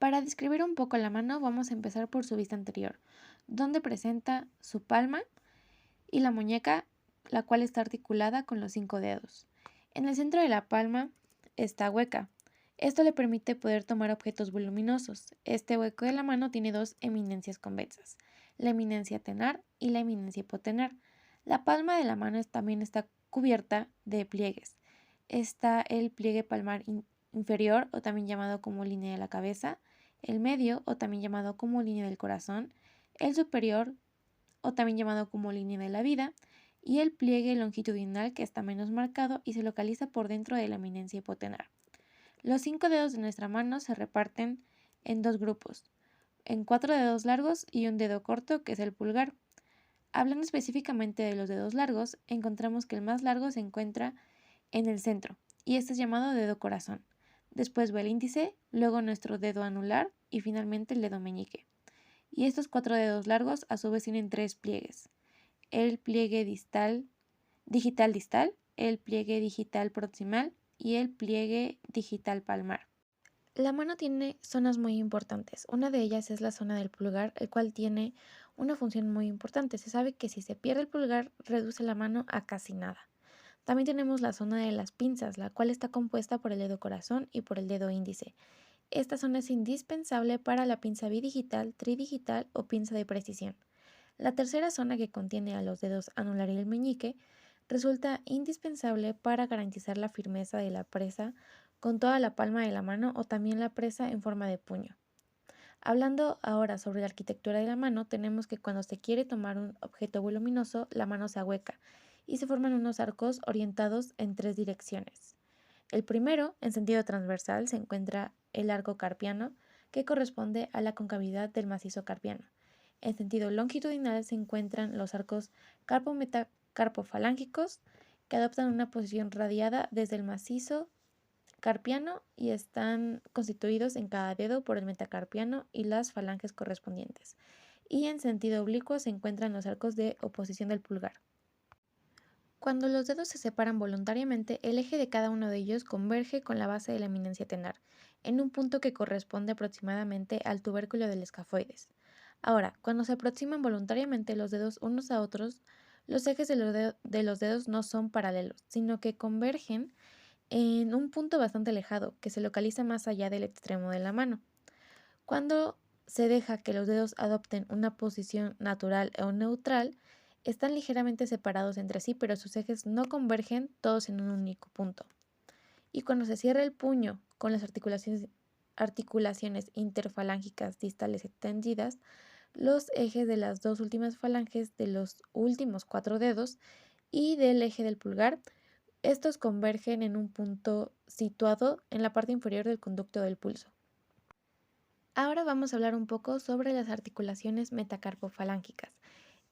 Para describir un poco la mano, vamos a empezar por su vista anterior, donde presenta su palma y la muñeca, la cual está articulada con los 5 dedos. En el centro de la palma está hueca. Esto le permite poder tomar objetos voluminosos. Este hueco de la mano tiene dos eminencias convexas, la eminencia tenar y la eminencia hipotenar. La palma de la mano también está cubierta de pliegues. Está el pliegue palmar inferior, o también llamado como línea de la cabeza, el medio, o también llamado como línea del corazón, el superior, o también llamado como línea de la vida, y el pliegue longitudinal, que está menos marcado y se localiza por dentro de la eminencia hipotenar. Los 5 dedos de nuestra mano se reparten en dos grupos, en 4 dedos largos y un dedo corto, que es el pulgar. Hablando específicamente de los dedos largos, encontramos que el más largo se encuentra en el centro, y este es llamado dedo corazón. Después va el índice, luego nuestro dedo anular y finalmente el dedo meñique. Y estos 4 dedos largos a su vez tienen 3 pliegues: el pliegue digital distal, el pliegue digital proximal y el pliegue digital palmar. La mano tiene zonas muy importantes. Una de ellas es la zona del pulgar, el cual tiene una función muy importante. Se sabe que si se pierde el pulgar, reduce la mano a casi nada. También tenemos la zona de las pinzas, la cual está compuesta por el dedo corazón y por el dedo índice. Esta zona es indispensable para la pinza bidigital, tridigital o pinza de precisión. La tercera zona, que contiene a los dedos anular y el meñique, resulta indispensable para garantizar la firmeza de la presa con toda la palma de la mano, o también la presa en forma de puño. Hablando ahora sobre la arquitectura de la mano, tenemos que cuando se quiere tomar un objeto voluminoso, la mano se ahueca y se forman unos arcos orientados en 3 direcciones. El primero, en sentido transversal, se encuentra el arco carpiano, que corresponde a la concavidad del macizo carpiano. En sentido longitudinal se encuentran los arcos carpometacarpofalángicos, que adoptan una posición radiada desde el macizo carpiano y están constituidos en cada dedo por el metacarpiano y las falanges correspondientes. Y en sentido oblicuo se encuentran los arcos de oposición del pulgar. Cuando los dedos se separan voluntariamente, el eje de cada uno de ellos converge con la base de la eminencia tenar, en un punto que corresponde aproximadamente al tubérculo del escafoides. Ahora, cuando se aproximan voluntariamente los dedos unos a otros, los ejes de los dedos no son paralelos, sino que convergen en un punto bastante alejado, que se localiza más allá del extremo de la mano. Cuando se deja que los dedos adopten una posición natural o neutral, están ligeramente separados entre sí, pero sus ejes no convergen todos en un único punto. Y cuando se cierra el puño con las articulaciones interfalángicas distales extendidas, los ejes de las dos últimas falanges de los últimos 4 dedos y del eje del pulgar, estos convergen en un punto situado en la parte inferior del conducto del pulso. Ahora vamos a hablar un poco sobre las articulaciones metacarpofalángicas.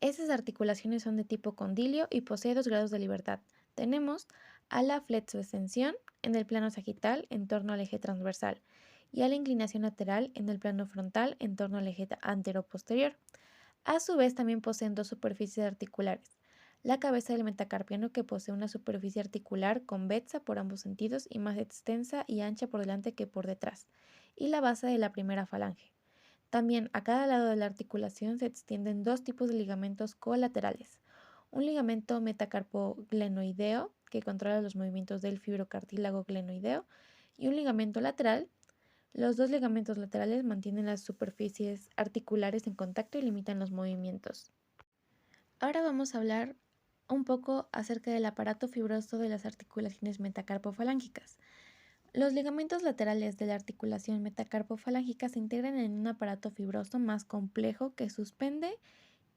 Esas articulaciones son de tipo condilio y posee 2 grados de libertad. Tenemos a la flexoextensión en el plano sagital en torno al eje transversal y a la inclinación lateral en el plano frontal en torno al eje anteroposterior. A su vez también poseen dos superficies articulares: la cabeza del metacarpiano, que posee una superficie articular convexa por ambos sentidos y más extensa y ancha por delante que por detrás, y la base de la primera falange. También a cada lado de la articulación se extienden dos tipos de ligamentos colaterales: un ligamento metacarpoglenoideo, que controla los movimientos del fibrocartílago glenoideo, y un ligamento lateral. Los dos ligamentos laterales mantienen las superficies articulares en contacto y limitan los movimientos. Ahora vamos a hablar un poco acerca del aparato fibroso de las articulaciones metacarpofalángicas. Los ligamentos laterales de la articulación metacarpofalángica se integran en un aparato fibroso más complejo que suspende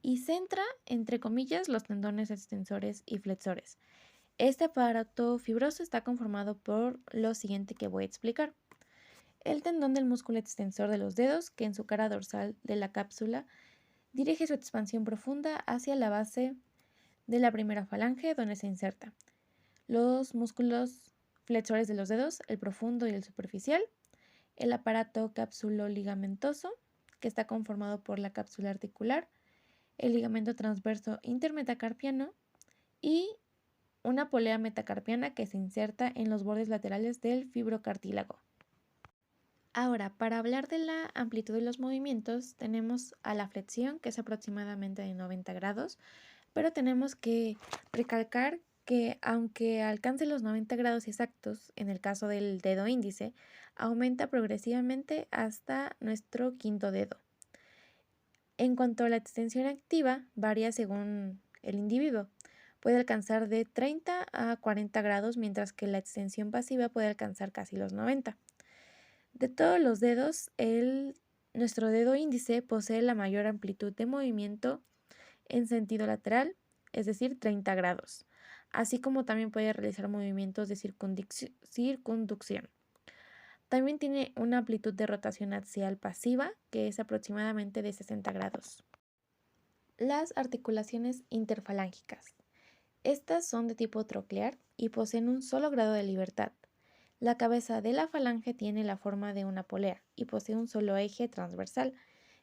y centra, entre comillas, los tendones extensores y flexores. Este aparato fibroso está conformado por lo siguiente que voy a explicar: el tendón del músculo extensor de los dedos, que en su cara dorsal de la cápsula dirige su expansión profunda hacia la base de la primera falange, donde se inserta. Los músculos flexores de los dedos, el profundo y el superficial. El aparato cápsulo-ligamentoso, que está conformado por la cápsula articular, el ligamento transverso intermetacarpiano y una polea metacarpiana que se inserta en los bordes laterales del fibrocartílago. Ahora, para hablar de la amplitud de los movimientos, tenemos a la flexión, que es aproximadamente de 90 grados, pero tenemos que recalcar que aunque alcance los 90 grados exactos, en el caso del dedo índice, aumenta progresivamente hasta nuestro quinto dedo. En cuanto a la extensión activa, varía según el individuo. Puede alcanzar de 30 a 40 grados, mientras que la extensión pasiva puede alcanzar casi los 90. De todos los dedos, nuestro dedo índice posee la mayor amplitud de movimiento en sentido lateral, es decir, 30 grados, así como también puede realizar movimientos de circunducción. También tiene una amplitud de rotación axial pasiva, que es aproximadamente de 60 grados. Las articulaciones interfalángicas. Estas son de tipo troclear y poseen un solo grado de libertad. La cabeza de la falange tiene la forma de una polea y posee un solo eje transversal,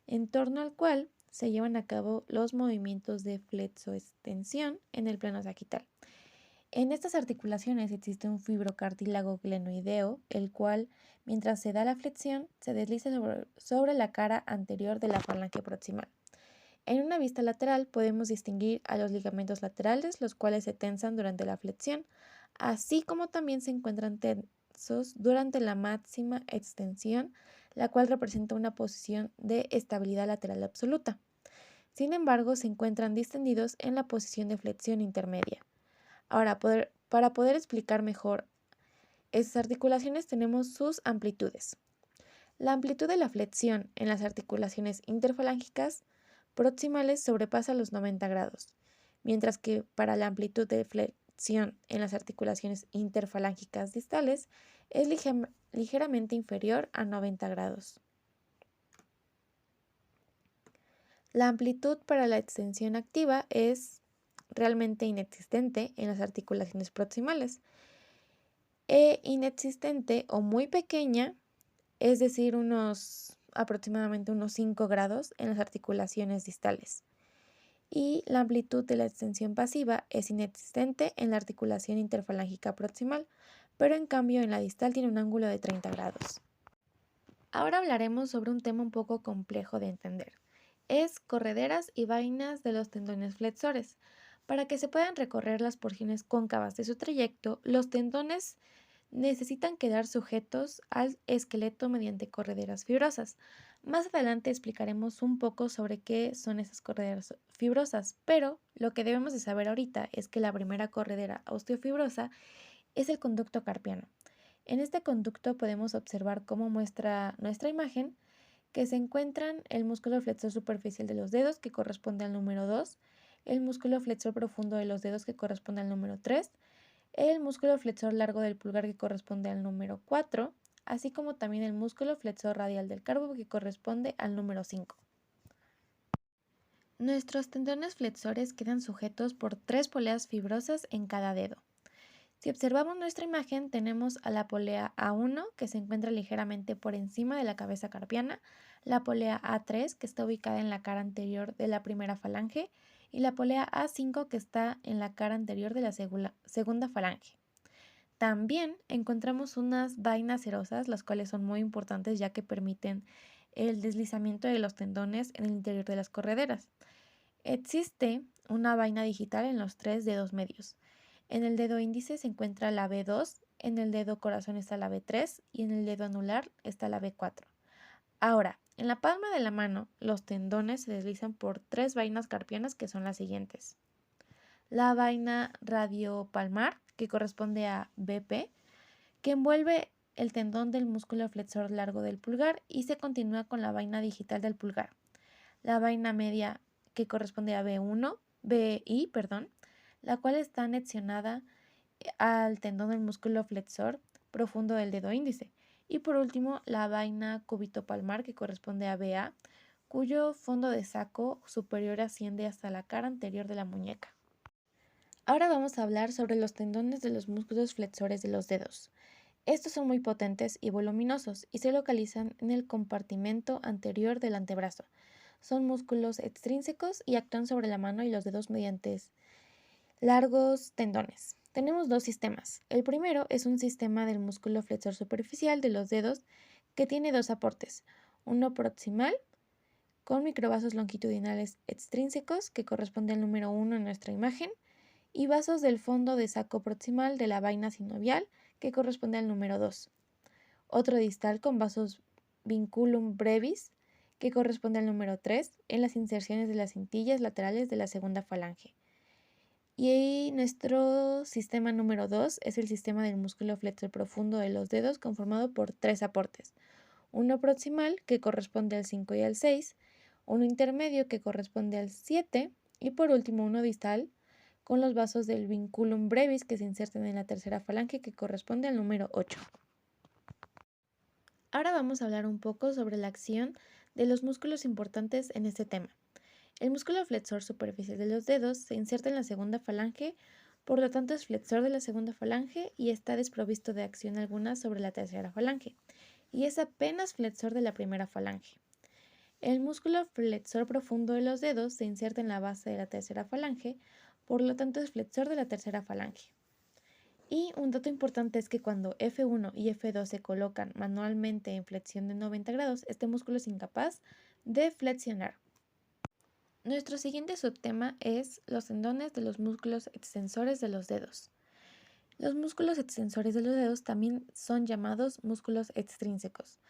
en torno al cual se llevan a cabo los movimientos de flexoextensión en el plano sagital. En estas articulaciones existe un fibrocartílago glenoideo, el cual, mientras se da la flexión, se desliza sobre la cara anterior de la falange proximal. En una vista lateral podemos distinguir a los ligamentos laterales, los cuales se tensan durante la flexión, así como también se encuentran tensos durante la máxima extensión, la cual representa una posición de estabilidad lateral absoluta. Sin embargo, se encuentran distendidos en la posición de flexión intermedia. Ahora, para poder explicar mejor estas articulaciones tenemos sus amplitudes. La amplitud de la flexión en las articulaciones interfalángicas proximales sobrepasa los 90 grados, mientras que para la amplitud de flexión en las articulaciones interfalángicas distales es ligeramente inferior a 90 grados. La amplitud para la extensión activa es realmente inexistente en las articulaciones proximales e inexistente o muy pequeña, es decir, aproximadamente unos 5 grados en las articulaciones distales. Y la amplitud de la extensión pasiva es inexistente en la articulación interfalángica proximal, pero en cambio en la distal tiene un ángulo de 30 grados. Ahora hablaremos sobre un tema un poco complejo de entender. Es correderas y vainas de los tendones flexores. Para que se puedan recorrer las porciones cóncavas de su trayecto, los tendones necesitan quedar sujetos al esqueleto mediante correderas fibrosas. Más adelante explicaremos un poco sobre qué son esas correderas fibrosas, pero lo que debemos de saber ahorita es que la primera corredera osteofibrosa es el conducto carpiano. En este conducto podemos observar cómo muestra nuestra imagen que se encuentran el músculo flexor superficial de los dedos, que corresponde al número 2, el músculo flexor profundo de los dedos, que corresponde al número 3, el músculo flexor largo del pulgar, que corresponde al número 4, así como también el músculo flexor radial del carpo, que corresponde al número 5. Nuestros tendones flexores quedan sujetos por 3 poleas fibrosas en cada dedo. Si observamos nuestra imagen, tenemos a la polea A1, que se encuentra ligeramente por encima de la cabeza carpiana, la polea A3, que está ubicada en la cara anterior de la primera falange, y la polea A5, que está en la cara anterior de la segunda falange. También encontramos unas vainas serosas, las cuales son muy importantes ya que permiten el deslizamiento de los tendones en el interior de las correderas. Existe una vaina digital en los 3 dedos medios. En el dedo índice se encuentra la B2, en el dedo corazón está la B3 y en el dedo anular está la B4. Ahora, en la palma de la mano, los tendones se deslizan por 3 vainas carpianas que son las siguientes. La vaina radiopalmar, que corresponde a BP, que envuelve el tendón del músculo flexor largo del pulgar y se continúa con la vaina digital del pulgar. La vaina media, que corresponde a BI, la cual está anexionada al tendón del músculo flexor profundo del dedo índice. Y por último, la vaina cúbito-palmar, que corresponde a BA, cuyo fondo de saco superior asciende hasta la cara anterior de la muñeca. Ahora vamos a hablar sobre los tendones de los músculos flexores de los dedos. Estos son muy potentes y voluminosos y se localizan en el compartimento anterior del antebrazo. Son músculos extrínsecos y actúan sobre la mano y los dedos mediante largos tendones. Tenemos 2 sistemas. El primero es un sistema del músculo flexor superficial de los dedos que tiene dos aportes, uno proximal con microvasos longitudinales extrínsecos, que corresponde al número 1 en nuestra imagen, y vasos del fondo de saco proximal de la vaina sinovial, que corresponde al número 2. Otro distal con vasos vinculum brevis, que corresponde al número 3, en las inserciones de las cintillas laterales de la segunda falange. Y nuestro sistema número 2 es el sistema del músculo flexor profundo de los dedos, conformado por tres aportes. Uno proximal, que corresponde al 5 y al 6, uno intermedio, que corresponde al 7, y por último uno distal, con los vasos del vinculum brevis que se insertan en la tercera falange, que corresponde al número 8. Ahora vamos a hablar un poco sobre la acción de los músculos importantes en este tema. El músculo flexor superficial de los dedos se inserta en la segunda falange, por lo tanto es flexor de la segunda falange y está desprovisto de acción alguna sobre la tercera falange, y es apenas flexor de la primera falange. El músculo flexor profundo de los dedos se inserta en la base de la tercera falange, por lo tanto es flexor de la tercera falange. Y un dato importante es que cuando F1 y F2 se colocan manualmente en flexión de 90 grados, este músculo es incapaz de flexionar. Nuestro siguiente subtema es los tendones de los músculos extensores de los dedos. Los músculos extensores de los dedos también son llamados músculos extrínsecos.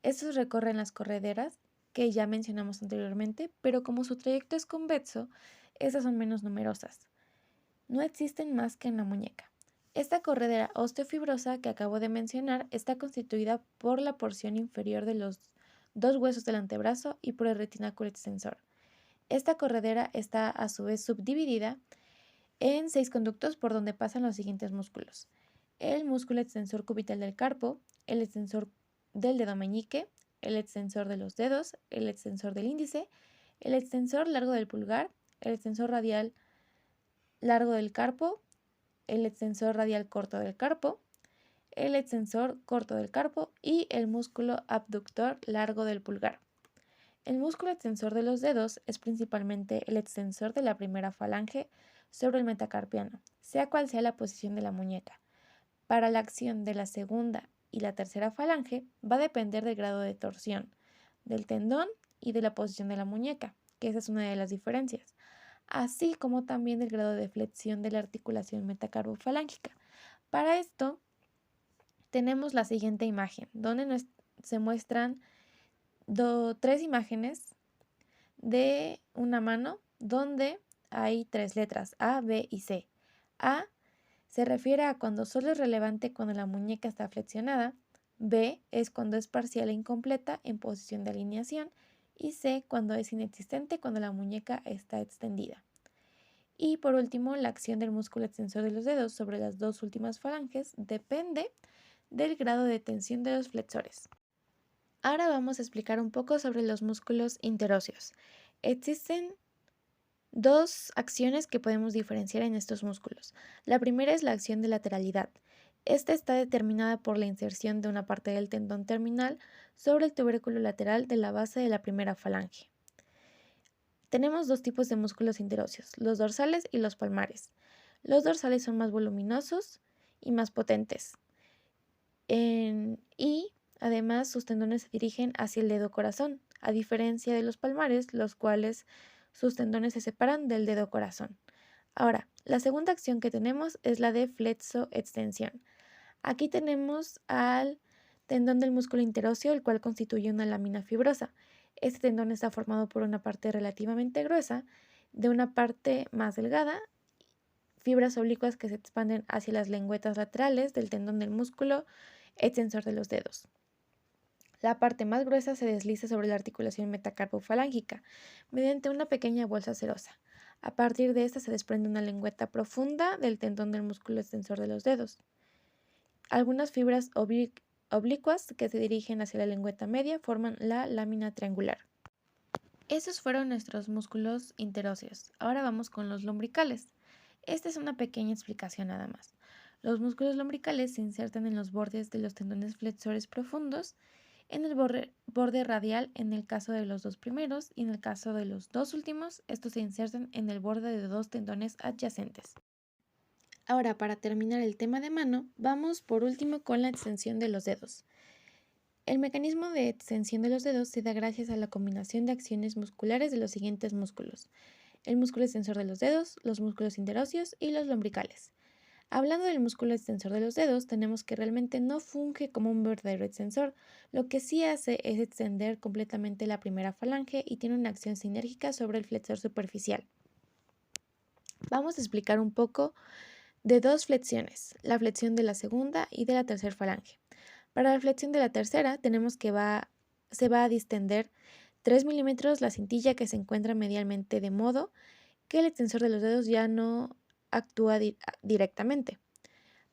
Estos recorren las correderas que ya mencionamos anteriormente, pero como su trayecto es convexo, estas son menos numerosas. No existen más que en la muñeca. Esta corredera osteofibrosa que acabo de mencionar está constituida por la porción inferior de los dos huesos del antebrazo y por el retináculo extensor. Esta corredera está a su vez subdividida en 6 conductos por donde pasan los siguientes músculos: el músculo extensor cubital del carpo, el extensor del dedo meñique, el extensor de los dedos, el extensor del índice, el extensor largo del pulgar, el extensor radial largo del carpo, el extensor radial corto del carpo, el extensor corto del carpo y el músculo abductor largo del pulgar. El músculo extensor de los dedos es principalmente el extensor de la primera falange sobre el metacarpiano, sea cual sea la posición de la muñeca. Para la acción de la segunda y la tercera falange va a depender del grado de torsión, del tendón y de la posición de la muñeca, que esa es una de las diferencias, así como también del grado de flexión de la articulación metacarbofalángica. Para esto tenemos la siguiente imagen, donde se muestran tres imágenes de una mano donde hay tres letras, A, B y C. A se refiere a cuando solo es relevante cuando la muñeca está flexionada, B es cuando es parcial e incompleta en posición de alineación, y C cuando es inexistente cuando la muñeca está extendida. Y por último, la acción del músculo extensor de los dedos sobre las dos últimas falanges depende del grado de tensión de los flexores. Ahora vamos a explicar un poco sobre los músculos interóseos. Existen dos acciones que podemos diferenciar en estos músculos. La primera es la acción de lateralidad. Esta está determinada por la inserción de una parte del tendón terminal sobre el tubérculo lateral de la base de la primera falange. Tenemos dos tipos de músculos interóseos, los dorsales y los palmares. Los dorsales son más voluminosos y más potentes. Y además sus tendones se dirigen hacia el dedo corazón, a diferencia de los palmares, los cuales sus tendones se separan del dedo corazón. Ahora, la segunda acción que tenemos es la de flexoextensión. Aquí tenemos al tendón del músculo interóseo, el cual constituye una lámina fibrosa. Este tendón está formado por una parte relativamente gruesa, de una parte más delgada, fibras oblicuas que se expanden hacia las lengüetas laterales del tendón del músculo extensor de los dedos. La parte más gruesa se desliza sobre la articulación metacarpofalángica mediante una pequeña bolsa serosa. A partir de esta se desprende una lengüeta profunda del tendón del músculo extensor de los dedos. Algunas fibras oblicuas que se dirigen hacia la lengüeta media forman la lámina triangular. Esos fueron nuestros músculos interóseos. Ahora vamos con los lombricales. Esta es una pequeña explicación nada más. Los músculos lombricales se insertan en los bordes de los tendones flexores profundos, en el borde radial en el caso de los dos primeros y en el caso de los dos últimos, estos se insertan en el borde de dos tendones adyacentes. Ahora, para terminar el tema de mano, vamos por último con la extensión de los dedos. El mecanismo de extensión de los dedos se da gracias a la combinación de acciones musculares de los siguientes músculos: el músculo extensor de los dedos, los músculos interóseos y los lombricales. Hablando del músculo extensor de los dedos, tenemos que realmente no funge como un verdadero extensor. Lo que sí hace es extender completamente la primera falange y tiene una acción sinérgica sobre el flexor superficial. Vamos a explicar un poco de dos flexiones, la flexión de la segunda y de la tercera falange. Para la flexión de la tercera tenemos que se va a distender 3 milímetros la cintilla que se encuentra medialmente, de modo que el extensor de los dedos ya no actúa directamente.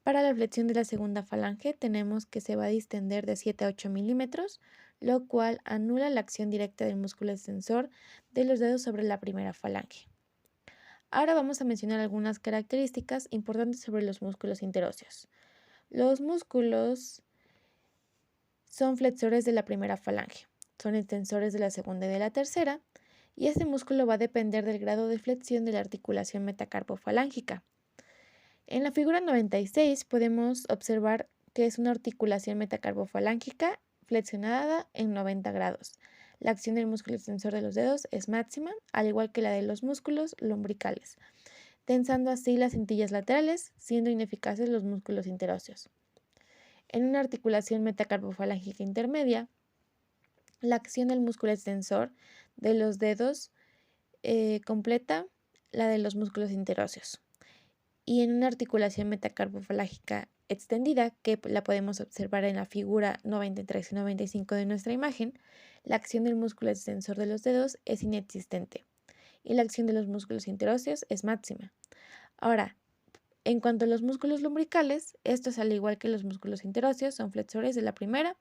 Para la flexión de la segunda falange tenemos que se va a distender de 7 a 8 milímetros, lo cual anula la acción directa del músculo extensor de los dedos sobre la primera falange. Ahora vamos a mencionar algunas características importantes sobre los músculos interóseos. Los músculos son flexores de la primera falange, son extensores de la segunda y de la tercera, y este músculo va a depender del grado de flexión de la articulación metacarpofalángica. En la figura 96 podemos observar que es una articulación metacarpofalángica flexionada en 90 grados. La acción del músculo extensor de los dedos es máxima, al igual que la de los músculos lombricales, tensando así las cintillas laterales, siendo ineficaces los músculos interóseos. En una articulación metacarpofalángica intermedia, la acción del músculo extensor de los dedos completa la de los músculos interóseos. Y en una articulación metacarpofalángica extendida, que la podemos observar en la figura 93 y 95 de nuestra imagen, la acción del músculo extensor de los dedos es inexistente y la acción de los músculos interóseos es máxima. Ahora, en cuanto a los músculos lumbricales, estos, al igual que los músculos interóseos, son flexores de la primera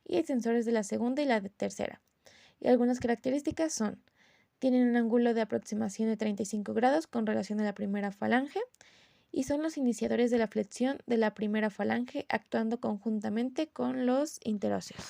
y extensores de la segunda y la tercera. Y algunas características son: tienen un ángulo de aproximación de 35 grados con relación a la primera falange y son los iniciadores de la flexión de la primera falange, actuando conjuntamente con los interóseos.